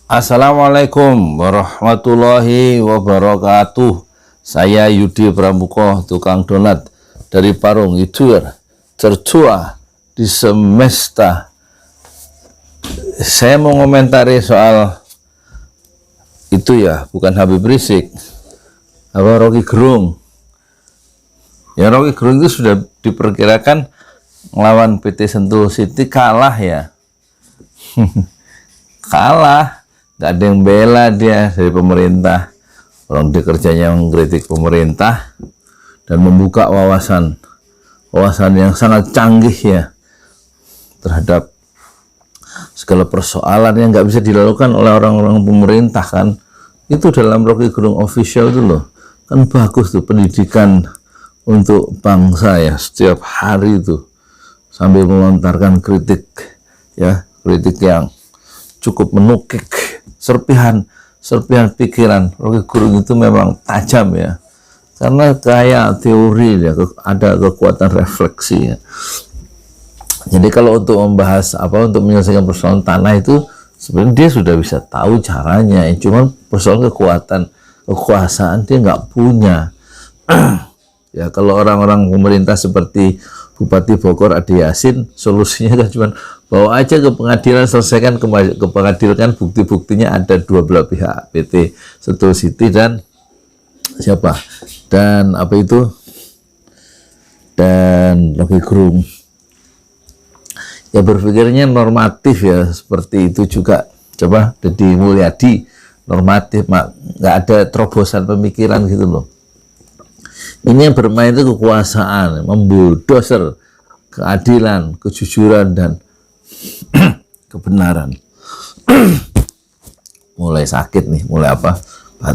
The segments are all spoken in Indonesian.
Assalamualaikum warahmatullahi wabarakatuh. Saya Yudi Pramuko, tukang donat dari Parung Hidur, tertua di semesta. Saya mau komentari soal itu ya, bukan Habib Rizik, apa Rocky Gerung. Ya, Rocky Gerung itu sudah diperkirakan melawan PT Sentul City kalah ya. Kalah. Gak ada yang bela dia dari pemerintah. Orang dia kerjanya mengkritik pemerintah dan membuka wawasan yang sangat canggih ya terhadap segala persoalan yang nggak bisa dilakukan oleh orang-orang pemerintah kan. Itu dalam Rocky Gerung Official itu loh, kan bagus tuh pendidikan untuk bangsa ya, setiap hari itu sambil melontarkan kritik ya, kritik yang cukup menukik, serpihan pikiran. Rocky Gerung itu memang tajam ya, karena kayak teori ya, ada kekuatan refleksi ya. Jadi kalau untuk membahas untuk menyelesaikan persoalan tanah itu sebenarnya dia sudah bisa tahu caranya, cuma persoalan kekuasaan dia nggak punya. Ya kalau orang-orang pemerintah seperti Bupati Bogor Ade Yasin, solusinya kan cuma bawa aja ke pengadilan, selesaikan ke pengadilan, bukti-buktinya ada dua belah pihak, PT Sentul City dan siapa, dan apa itu, dan Rocky Gerung. Ya berpikirnya normatif ya, seperti itu juga. Coba Deddy Mulyadi normatif, nggak ada terobosan pemikiran gitu loh. Ini yang bermain itu kekuasaan, membuldoser keadilan, kejujuran, dan kebenaran. Mulai sakit nih, mulai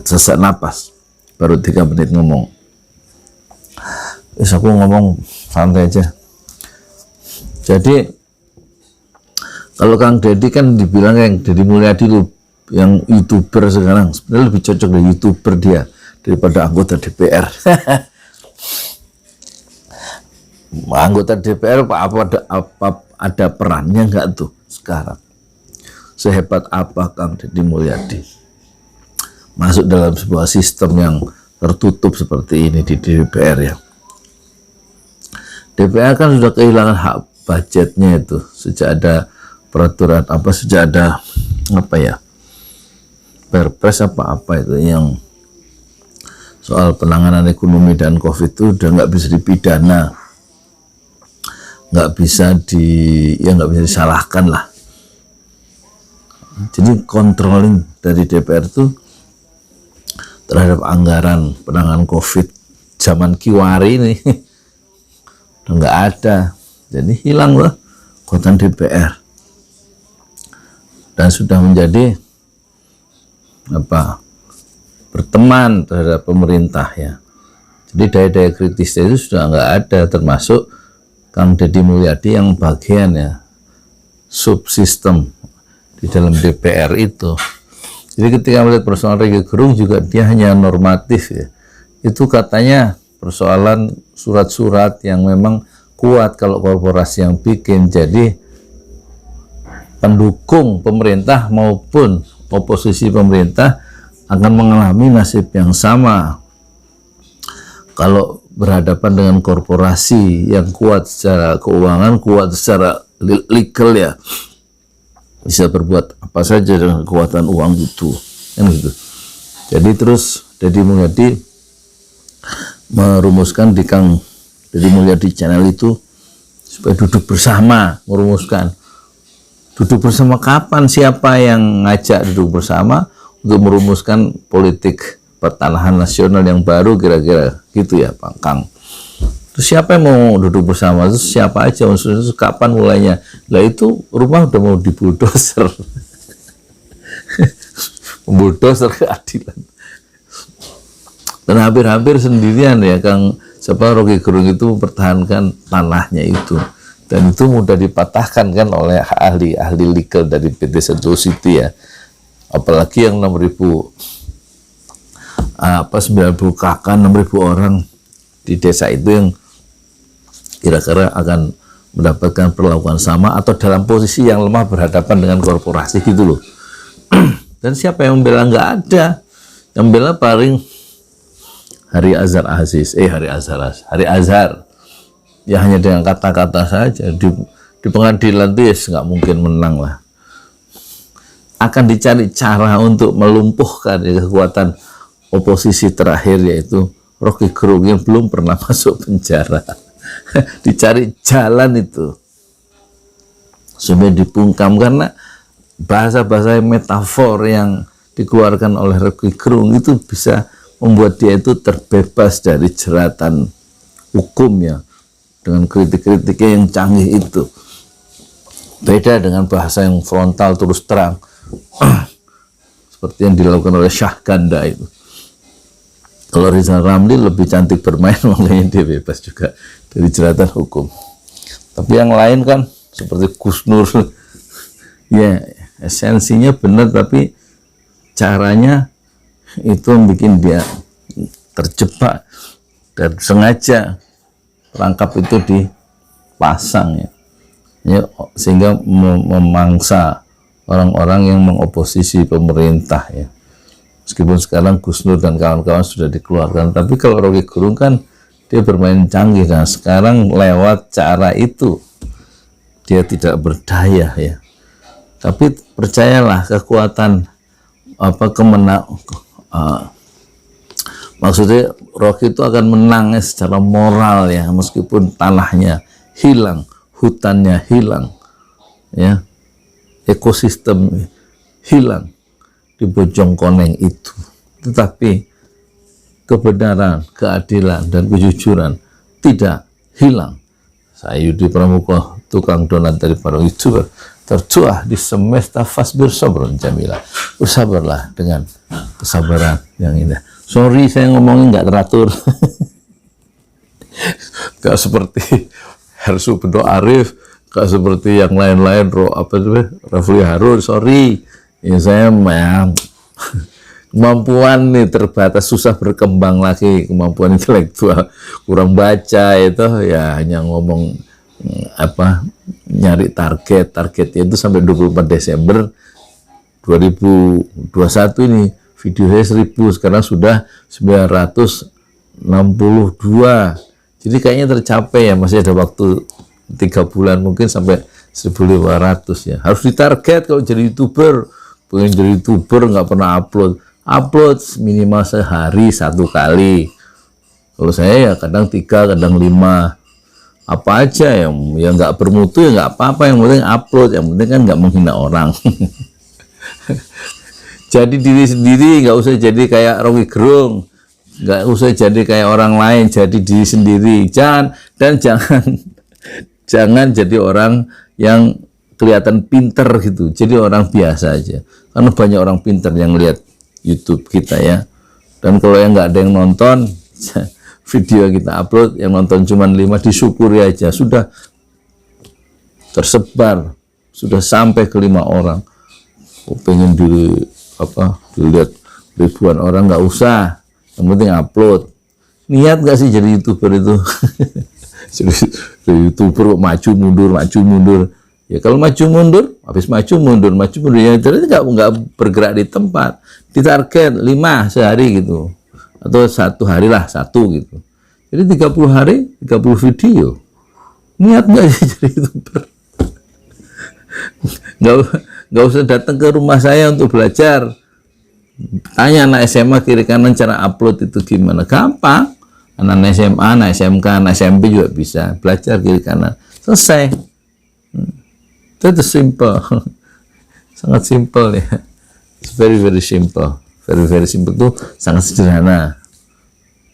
sesak napas, baru 3 menit ngomong. Terus aku ngomong santai aja. Jadi kalau Kang Deddy kan dibilang yang Deddy Mulyadi yang YouTuber sekarang, sebenarnya lebih cocok dari YouTuber dia daripada anggota DPR. Anggota DPR ada perannya nggak tuh sekarang? Sehebat apa Kang Deddy Mulyadi masuk dalam sebuah sistem yang tertutup seperti ini di DPR ya? DPR kan sudah kehilangan hak budgetnya itu sejak ada peraturan sejak ada Perpres apa itu yang soal penanganan ekonomi dan COVID itu udah nggak bisa dipidana, nggak bisa disalahkan lah. Jadi controlling dari DPR itu terhadap anggaran penanganan COVID zaman Kiwari ini udah nggak ada. Jadi hilang loh kekuatan DPR dan sudah menjadi berteman terhadap pemerintah ya. Jadi daya-daya kritisnya itu sudah nggak ada, termasuk Kang Deddy Mulyadi yang bagian ya subsistem di dalam DPR itu. Jadi ketika melihat persoalan Rocky Gerung juga dia hanya normatif ya. Itu katanya persoalan surat-surat yang memang kuat kalau korporasi yang bikin, jadi pendukung pemerintah maupun oposisi pemerintah akan mengalami nasib yang sama kalau berhadapan dengan korporasi yang kuat secara keuangan, kuat secara legal ya, bisa berbuat apa saja dengan kekuatan uang itu kan gitu. Jadi terus Deddy Mulyadi merumuskan di Kang Deddy Mulyadi channel itu supaya duduk bersama, merumuskan duduk bersama kapan, siapa yang ngajak duduk bersama untuk merumuskan politik pertanahan nasional yang baru, kira-kira gitu ya Pak Kang. Terus siapa yang mau duduk bersama, terus siapa aja, terus kapan mulainya. Lah itu rumah udah mau dibuldoser. Membuldoser keadilan. Dan hampir-hampir sendirian ya Rocky Gerung itu mempertahankan tanahnya itu. Dan itu mudah dipatahkan kan oleh ahli legal dari PT Sentul City ya. Apalagi yang 90 KK, 6.000 orang di desa itu yang kira-kira akan mendapatkan perlakuan sama atau dalam posisi yang lemah berhadapan dengan korporasi gitu loh. Dan siapa yang membela? Nggak ada. Yang membela paling Hari Azhar ya, hanya dengan kata-kata saja. Di pengadilan itu ya nggak mungkin menang lah. Akan dicari cara untuk melumpuhkan kekuatan oposisi terakhir, yaitu Rocky Gerung yang belum pernah masuk penjara. Dicari jalan itu supaya dibungkam, karena bahasa-bahasa metafor yang dikeluarkan oleh Rocky Gerung itu bisa membuat dia itu terbebas dari jeratan hukumnya dengan kritik-kritiknya yang canggih itu. Beda dengan bahasa yang frontal terus terang seperti yang dilakukan oleh Syah Ganda itu. Kalau Rizal Ramli lebih cantik bermain, makanya dia bebas juga dari jeratan hukum. Tapi yang lain kan seperti Gus Nur, ya esensinya benar, tapi caranya itu bikin dia terjebak dan sengaja perangkap itu dipasang ya, sehingga memangsa orang-orang yang mengoposisi pemerintah ya. Meskipun sekarang Gus Nur dan kawan-kawan sudah dikeluarkan, tapi kalau Rocky Gerung kan dia bermain canggih, dan sekarang lewat cara itu dia tidak berdaya ya. Tapi percayalah, kekuatan maksudnya Rocky itu akan menang secara moral ya, meskipun tanahnya hilang, hutannya hilang ya, ekosistem hilang di Bojongkoneng itu, tetapi kebenaran, keadilan, dan kejujuran tidak hilang. Saya Yudi Pramuko, tukang donat dari para YouTuber, tercuah di semesta fasbir sabron jamila. Bersabarlah dengan kesabaran yang indah. Sorry saya ngomongnya nggak teratur. Nggak seperti Hersu Bendo Arif, nggak seperti yang lain-lain, Rafli Harun, sorry. Ya saya kemampuan nih terbatas, susah berkembang lagi, kemampuan intelektual kurang baca itu ya, hanya ngomong nyari targetnya itu sampai 24 Desember 2021 ini video saya 1000, sekarang sudah 962, jadi kayaknya tercapai ya, masih ada waktu 3 bulan mungkin sampai 1500 ya. Harus ditarget kalau jadi YouTuber. Pengen jadi YouTuber nggak pernah upload minimal sehari 1 kali. Kalau saya ya kadang 3, kadang 5. Apa aja yang nggak bermutu ya nggak apa-apa, yang penting upload, yang penting kan nggak menghina orang. Jadi diri sendiri, nggak usah jadi kayak Rocky Gerung, nggak usah jadi kayak orang lain, jadi diri sendiri. Jangan jadi orang yang kelihatan pinter gitu, jadi orang biasa aja, karena banyak orang pinter yang lihat YouTube kita ya. Dan kalau yang nggak ada yang nonton video kita upload, yang nonton cuma 5, disyukuri aja, sudah tersebar, sudah sampai ke 5 orang. Pengen dilihat ribuan orang, nggak usah, yang penting upload. Niat nggak sih jadi YouTuber itu? Jadi YouTuber maju mundur ya, kalau maju mundur, habis maju mundur ya, terus nggak bergerak di tempat. Ditarget 5 sehari gitu, atau 1 hari lah 1 gitu. Jadi 30 hari 30 video. Niat nggak sih jadi YouTuber? Nggak usah datang ke rumah saya untuk belajar. Tanya anak SMA kiri kanan cara upload itu gimana, gampang. Anak SMA, anak SMK, anak SMP juga bisa belajar kiri kanan, selesai. Itu simple. Sangat simple ya. It's very simple. Very simple itu sangat sederhana.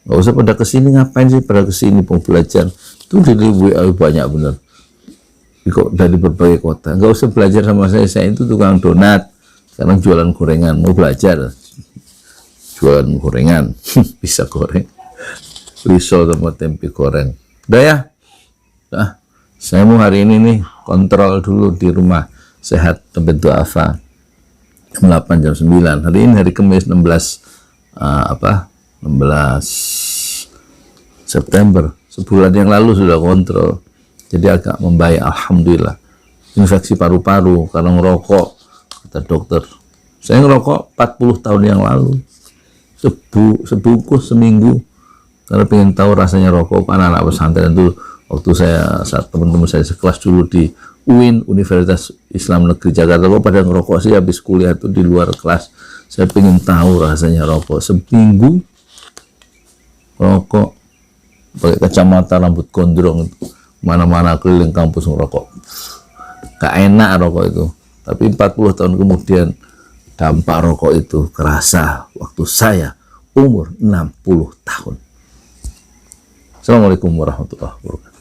Nggak usah pada kesini, ngapain sih pada kesini mau belajar? Itu di WA banyak bener. Dari berbagai kota. Nggak usah belajar sama saya itu tukang donat. Sekarang jualan gorengan, mau belajar jualan gorengan. Bisa goreng risol sama tempe goreng. Udah ya. Nah, saya mau hari ini nih kontrol dulu di rumah sehat tempat duafa jam 8 jam 9. Hari ini hari Kamis 16 September. Sebulan yang lalu sudah kontrol. Jadi agak membaik, alhamdulillah. Infeksi paru-paru karena ngerokok, kata dokter. Saya ngerokok 40 tahun yang lalu, sebungkus seminggu, karena pengen tahu rasanya rokok. Anak-anak pesantren itu waktu saat teman-teman saya sekelas dulu di UIN, Universitas Islam Negeri Jakarta, kok pada ngerokok sih habis kuliah tuh di luar kelas. Saya pengen tahu rasanya rokok. Seminggu rokok, pakai kacamata, rambut gondrong, mana-mana keliling kampus ngerokok. Gak enak rokok itu. Tapi 40 tahun kemudian dampak rokok itu kerasa waktu saya umur 60 tahun. Assalamualaikum warahmatullahi wabarakatuh.